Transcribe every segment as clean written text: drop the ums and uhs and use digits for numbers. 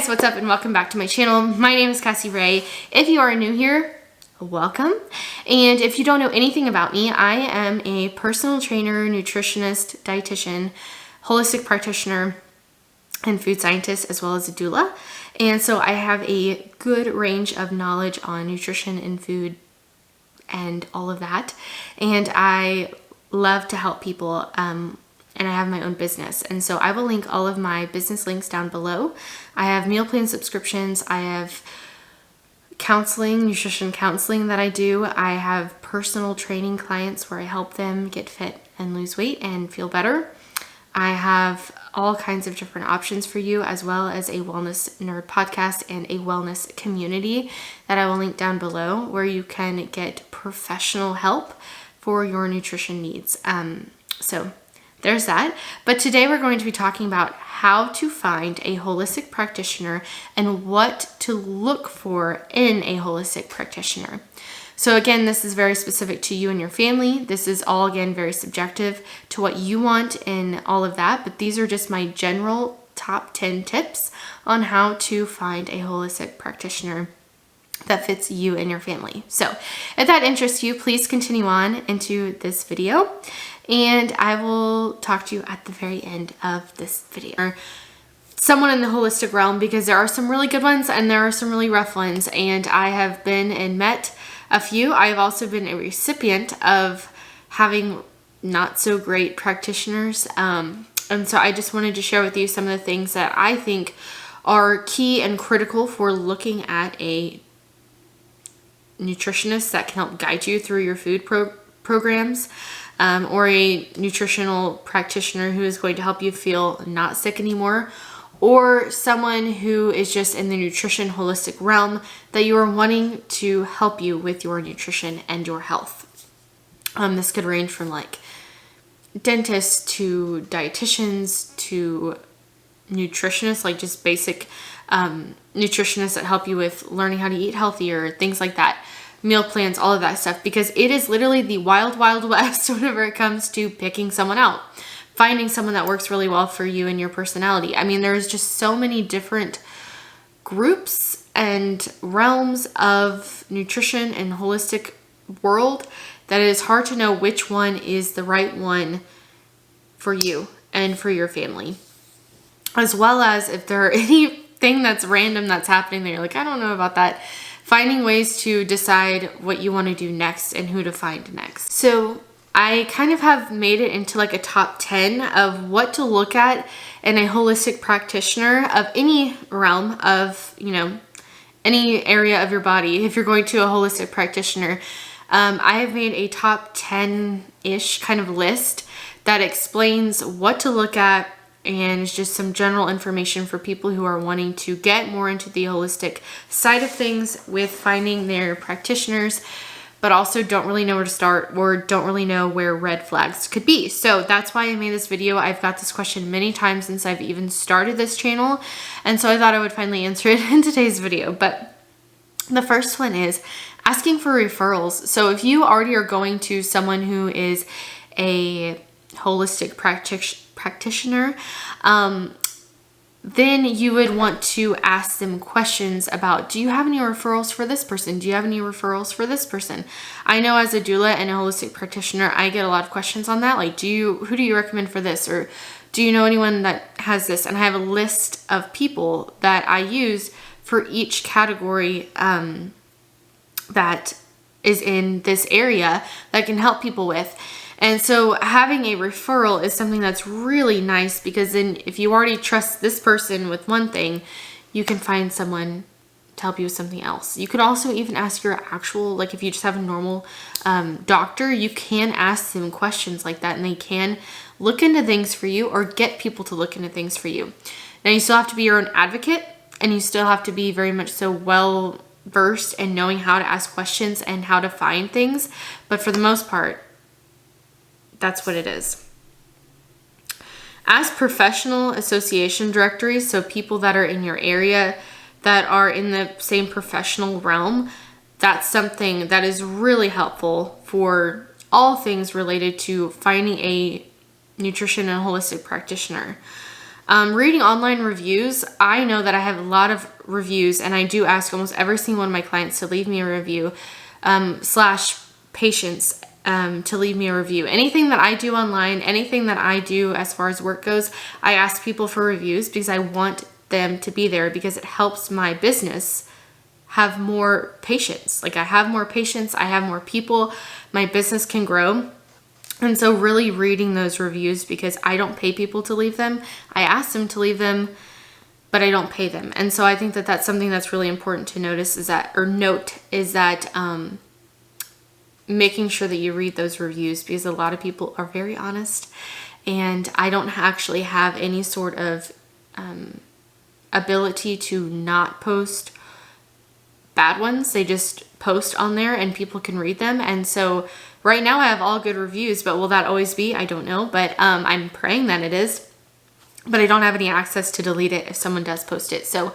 guys, what's up and welcome back to my channel. My name is Cassie Ray. If you are new here, welcome. And if you don't know anything about me, I am a personal trainer, nutritionist, dietitian, holistic practitioner, and food scientist, as well as a doula. And so I have a good range of knowledge on nutrition and food and all of that. And I love to help people, and I have my own business. And so I will link all of my business links down below. I have meal plan subscriptions. I have counseling, nutrition counseling that I do. I have personal training clients where I help them get fit and lose weight and feel better. I have all kinds of different options for you, as well as a wellness nerd podcast and a wellness community that I will link down below, where you can get professional help for your nutrition needs. So there's that. But today we're going to be talking about how to find a holistic practitioner and what to look for in a holistic practitioner. So again, this is very specific to you and your family. This is all, again, very subjective to what you want and all of that. But these are just my general top 10 tips on how to find a holistic practitioner that fits you and your family. So if that interests you, please continue on into this video, and I will talk to you at the very end of this video. Or someone in the holistic realm, because there are some really good ones and there are some really rough ones, and I have been and met a few. I've also been a recipient of having not so great practitioners, and so I just wanted to share with you some of the things that I think are key and critical for looking at a nutritionist that can help guide you through your food programs, or a nutritional practitioner who is going to help you feel not sick anymore, or someone who is just in the nutrition holistic realm that you are wanting to help you with your nutrition and your health. This could range from like dentists to dietitians to nutritionists, like just basic nutritionists that help you with learning how to eat healthier, things like that, meal plans, all of that stuff, because it is literally the wild, wild west whenever it comes to picking someone out, finding someone that works really well for you and your personality. I mean, there's just so many different groups and realms of nutrition and holistic world that it is hard to know which one is the right one for you and for your family, as well as if there are anything that's random that's happening that you're like, I don't know about that. Finding ways to decide what you want to do next and who to find next. So I kind of have made it into like a top 10 of what to look at in a holistic practitioner of any realm of, any area of your body. If you're going to a holistic practitioner, I have made a top 10-ish kind of list that explains what to look at, and it's just some general information for people who are wanting to get more into the holistic side of things with finding their practitioners, but also don't really know where to start or don't really know where red flags could be. So that's why I made this video. I've got this question many times since I've even started this channel, and so I thought I would finally answer it in today's video. But the first one is asking for referrals. So if you already are going to someone who is a holistic practitioner, then you would want to ask them questions about, do you have any referrals for this person? Do you have any referrals for this person? I know as a doula and a holistic practitioner, I get a lot of questions on that. Like, who do you recommend for this? Or do you know anyone that has this? And I have a list of people that I use for each category that is in this area that I can help people with. And so having a referral is something that's really nice, because then if you already trust this person with one thing, you can find someone to help you with something else. You could also even ask your actual, like if you just have a normal doctor, you can ask them questions like that, and they can look into things for you or get people to look into things for you. Now you still have to be your own advocate, and you still have to be very much so well versed in knowing how to ask questions and how to find things. But for the most part, that's what it is. Ask professional association directories, so people that are in your area that are in the same professional realm. That's something that is really helpful for all things related to finding a nutrition and holistic practitioner. Reading online reviews, I know that I have a lot of reviews, and I do ask almost every single one of my clients to leave me a review, slash patients to leave me a review. Anything that I do online, anything that I do as far as work goes, I ask people for reviews because I want them to be there, because it helps my business have more patients. Like, I have more patients, I have more people, my business can grow. And so really reading those reviews, because I don't pay people to leave them. I ask them to leave them, but I don't pay them. And so I think that that's something that's really important to notice is that making sure that you read those reviews, because a lot of people are very honest, and I don't actually have any sort of ability to not post bad ones. They just post on there and people can read them. And so right now I have all good reviews, but will that always be? I don't know, but I'm praying that it is. But I don't have any access to delete it if someone does post it. So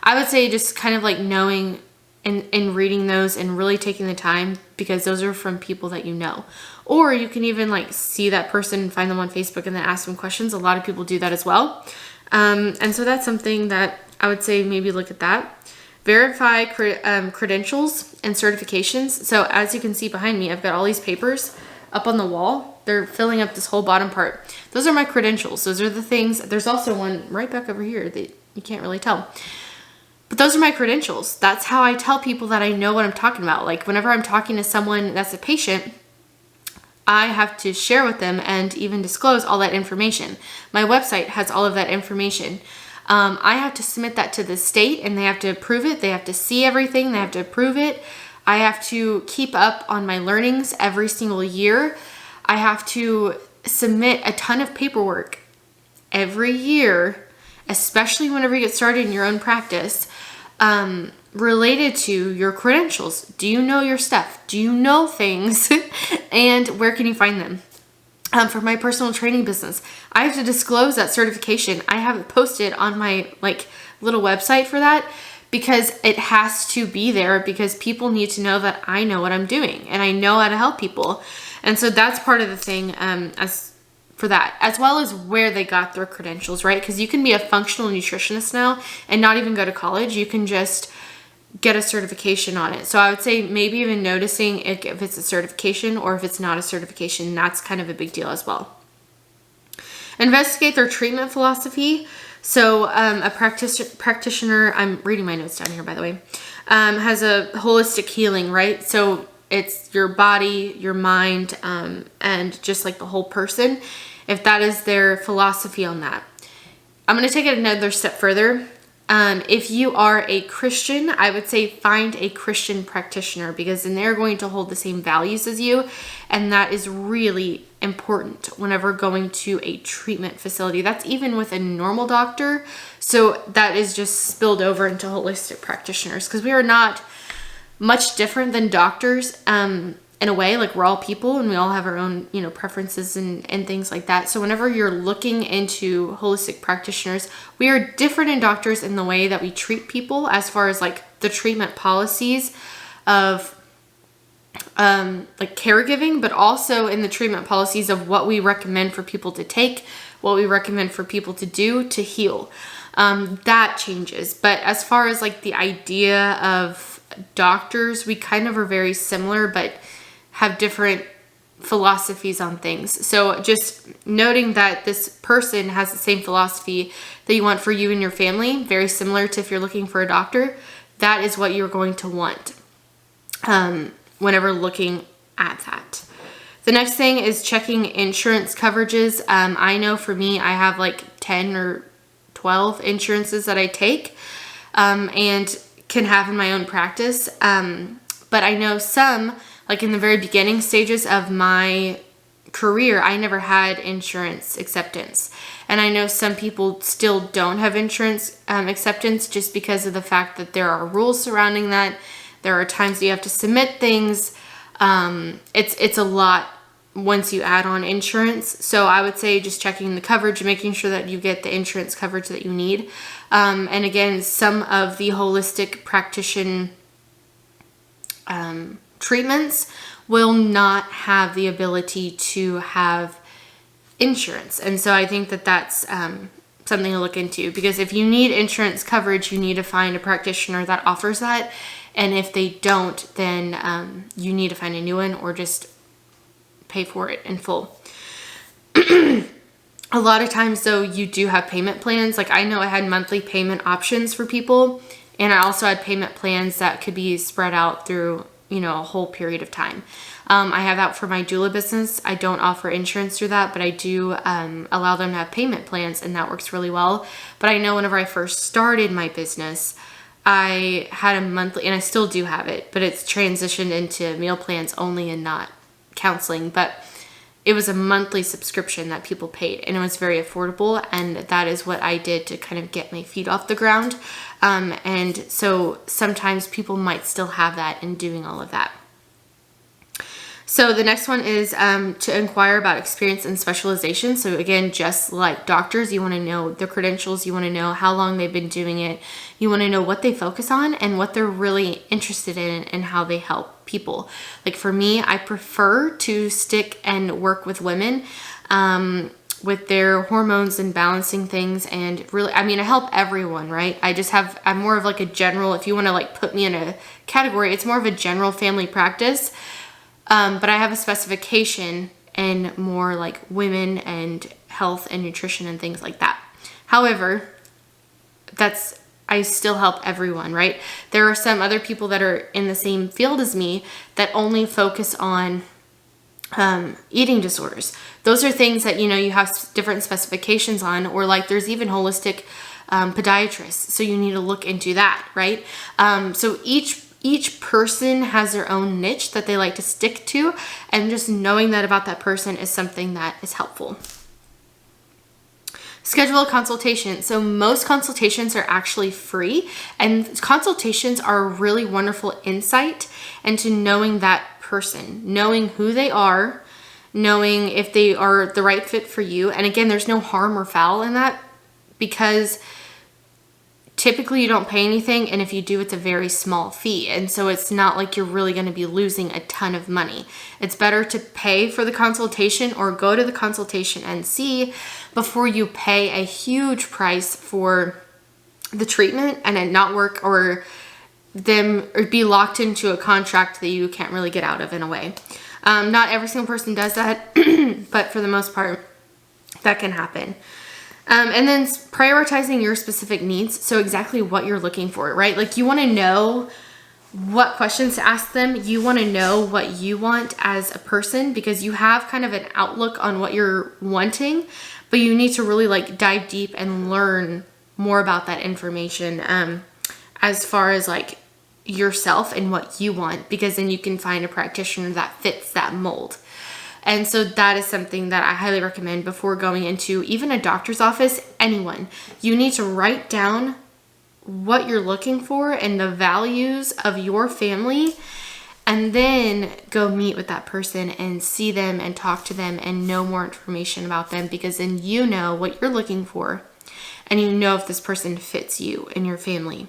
I would say just kind of like knowing and reading those and really taking the time, because those are from people that you know. Or you can even like see that person, find them on Facebook, and then ask them questions. A lot of people do that as well. And so that's something that I would say maybe look at that. Verify credentials and certifications. So as you can see behind me, I've got all these papers up on the wall. They're filling up this whole bottom part. Those are my credentials. Those are the things. There's also one right back over here that you can't really tell. But those are my credentials. That's how I tell people that I know what I'm talking about. Like whenever I'm talking to someone that's a patient, I have to share with them and even disclose all that information. My website has all of that information. I have to submit that to the state, and they have to approve it. They have to see everything. They have to approve it. I have to keep up on my learnings every single year. I have to submit a ton of paperwork every year, especially whenever you get started in your own practice, related to your credentials. Do you know your stuff? Do you know things? And where can you find them? For my personal training business, I have to disclose that certification. I have it posted on my like little website for that, because it has to be there, because people need to know that I know what I'm doing and I know how to help people. And so that's part of the thing as for that, as well as where they got their credentials, right? Because you can be a functional nutritionist now and not even go to college. You can just get a certification on it. So I would say maybe even noticing if it's a certification or if it's not a certification. That's kind of a big deal as well. Investigate their treatment philosophy. So a practitioner, I'm reading my notes down here, by the way, has a holistic healing, right? So it's your body, your mind, and just like the whole person, if that is their philosophy on that. I'm going to take it another step further. If you are a Christian, I would say find a Christian practitioner, because then they're going to hold the same values as you. And that is really important whenever going to a treatment facility. That's even with a normal doctor. So that is just spilled over into holistic practitioners, because we are not much different than doctors in a way. Like, we're all people and we all have our own, preferences and things like that. So whenever you're looking into holistic practitioners, we are different in doctors in the way that we treat people, as far as like the treatment policies of like caregiving, but also in the treatment policies of what we recommend for people to take, what we recommend for people to do to heal. That changes. But as far as like the idea of doctors, we kind of are very similar, but have different philosophies on things. So just noting that this person has the same philosophy that you want for you and your family, very similar to if you're looking for a doctor, that is what you're going to want whenever looking at that. The next thing is checking insurance coverages. I know for me, I have like 10 or 12 insurances that I take and can have in my own practice. But I know some, like in the very beginning stages of my career, I never had insurance acceptance. And I know some people still don't have insurance acceptance, just because of the fact that there are rules surrounding that. There are times that you have to submit things. It's a lot once you add on insurance. So I would say just checking the coverage, making sure that you get the insurance coverage that you need. And again, some of the holistic practitioner treatments will not have the ability to have insurance. And so I think that that's something to look into, because if you need insurance coverage, you need to find a practitioner that offers that. And if they don't, then you need to find a new one or just pay for it in full. A lot of times though, you do have payment plans. Like I know I had monthly payment options for people, and I also had payment plans that could be spread out through, you know, a whole period of time. I have that for my doula business. I don't offer insurance through that, but I do allow them to have payment plans, and that works really well. But I know whenever I first started my business, I had a monthly, and I still do have it, but it's transitioned into meal plans only and not counseling. But it was a monthly subscription that people paid, and it was very affordable, and that is what I did to kind of get my feet off the ground. And so sometimes people might still have that in doing all of that. So the next one is to inquire about experience and specialization. So again, just like doctors, you want to know their credentials, you want to know how long they've been doing it, you want to know what they focus on and what they're really interested in and how they help people. Like for me, I prefer to stick and work with women with their hormones and balancing things, and really, I mean, I help everyone, right? I'm more of like a general, if you want to like put me in a category, it's more of a general family practice. But I have a specification in more like women and health and nutrition and things like that. However, I still help everyone, right? There are some other people that are in the same field as me that only focus on eating disorders. Those are things that, you know, you have different specifications on, or like there's even holistic podiatrists. So you need to look into that, right? So each person has their own niche that they like to stick to, and just knowing that about that person is something that is helpful. Schedule a consultation. So most consultations are actually free, and consultations are a really wonderful insight into knowing that person, knowing who they are, knowing if they are the right fit for you. And again, there's no harm or foul in that, because typically you don't pay anything, and if you do, it's a very small fee, and so it's not like you're really going to be losing a ton of money. It's better to pay for the consultation or go to the consultation and see before you pay a huge price for the treatment and it not work, or be locked into a contract that you can't really get out of in a way. Not every single person does that, but for the most part, that can happen. And then prioritizing your specific needs. So exactly what you're looking for, right? Like you want to know what questions to ask them. You want to know what you want as a person, because you have kind of an outlook on what you're wanting, but you need to really like dive deep and learn more about that information as far as like yourself and what you want, because then you can find a practitioner that fits that mold. And so that is something that I highly recommend before going into even a doctor's office. Anyone, you need to write down what you're looking for and the values of your family, and then go meet with that person and see them and talk to them and know more information about them, because then you know what you're looking for and you know if this person fits you and your family.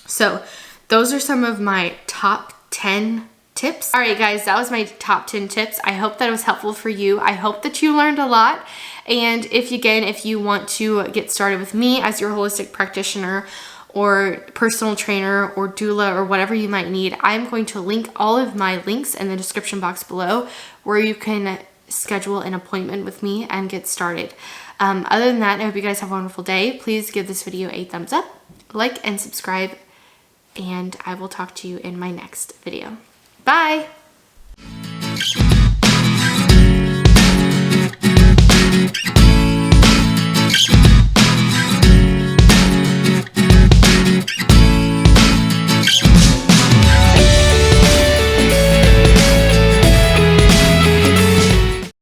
So those are some of my top 10 tips. All right, guys, that was my top 10 tips. I hope that it was helpful for you. I hope that you learned a lot. And if you want to get started with me as your holistic practitioner or personal trainer or doula or whatever you might need, I'm going to link all of my links in the description box below where you can schedule an appointment with me and get started. Other than that, I hope you guys have a wonderful day. Please give this video a thumbs up, like, and subscribe, and I will talk to you in my next video. Bye!